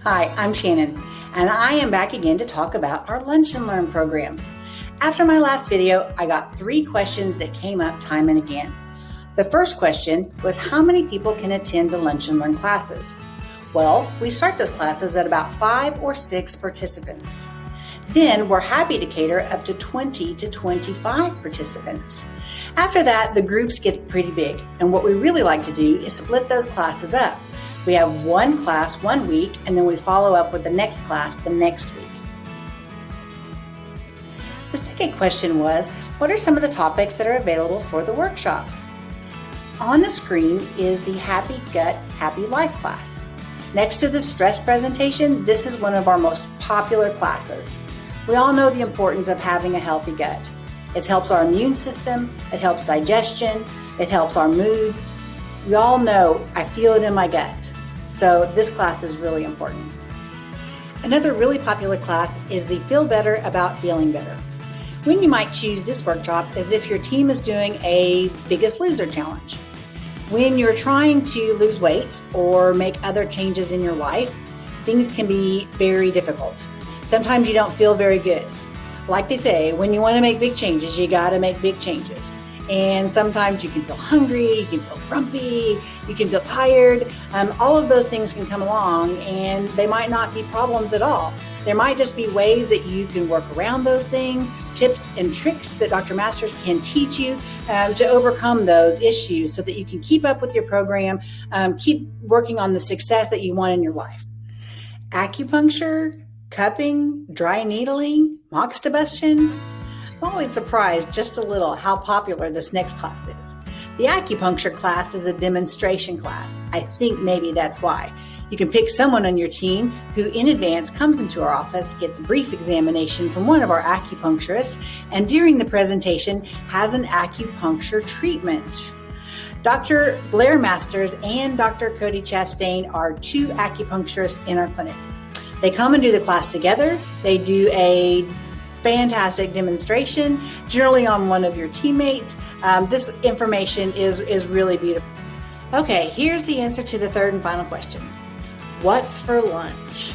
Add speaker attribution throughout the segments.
Speaker 1: Hi, I'm Shannon, and I am back again to talk about our Lunch and Learn programs. After my last video, I got 3 questions that came up time and again. The first question was, how many people can attend the Lunch and Learn classes? Well, we start those classes at about 5 or 6 participants. Then we're happy to cater up to 20 to 25 participants. After that, the groups get pretty big, and what we really like to do is split those classes up. We have one class one week, and then we follow up with the next class the next week. The second question was, what are some of the topics that are available for the workshops? On the screen is the Happy Gut, Happy Life class. Next to the stress presentation, this is one of our most popular classes. We all know the importance of having a healthy gut. It helps our immune system, it helps digestion, it helps our mood. We all know I feel it in my gut. So this class is really important. Another really popular class is the Feel Better About Feeling Better. When you might choose this workshop is if your team is doing a Biggest Loser challenge. When you're trying to lose weight or make other changes in your life, things can be very difficult. Sometimes you don't feel very good. Like they say, when you want to make big changes, you got to make big changes. And sometimes you can feel hungry, you can feel grumpy, you can feel tired. All of those things can come along, and they might not be problems at all. There might just be ways that you can work around those things, tips and tricks that Dr. Masters can teach you to overcome those issues so that you can keep up with your program, keep working on the success that you want in your life. Acupuncture, cupping, dry needling, moxibustion. I'm always surprised just a little how popular this next class is. The acupuncture class is a demonstration class. I think maybe that's why. You can pick someone on your team who in advance comes into our office, gets a brief examination from one of our acupuncturists, and during the presentation has an acupuncture treatment. Dr. Blair Masters and Dr. Cody Chastain are 2 acupuncturists in our clinic. They come and do the class together. They do a fantastic demonstration, generally on one of your teammates. This information is really beautiful. Okay, here's the answer to the third and final question. What's for lunch?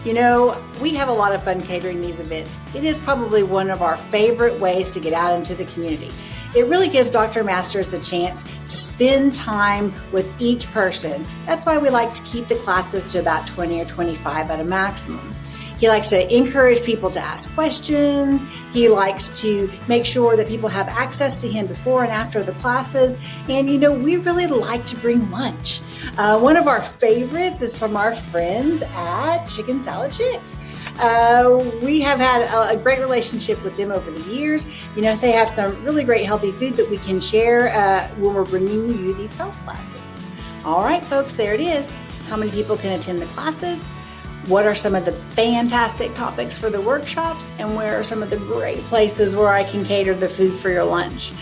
Speaker 1: You know, we have a lot of fun catering these events. It is probably one of our favorite ways to get out into the community. It really gives Dr. Masters the chance to spend time with each person. That's why we like to keep the classes to about 20 or 25 at a maximum. He likes to encourage people to ask questions. He likes to make sure that people have access to him before and after the classes. And, you know, we really like to bring lunch. One of our favorites is from our friends at Chicken Salad Chick. We have had a great relationship with them over the years. You know, they have some really great healthy food that we can share when we're bringing you these health classes. All right, folks, there it is. How many people can attend the classes? What are some of the fantastic topics for the workshops? And where are some of the great places where I can cater the food for your lunch?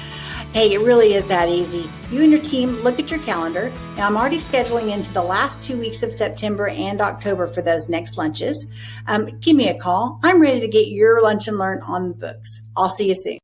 Speaker 1: Hey, it really is that easy. You and your team look at your calendar. Now, I'm already scheduling into the last 2 weeks of September and October for those next lunches. Give me a call. I'm ready to get your Lunch and Learn on the books. I'll see you soon.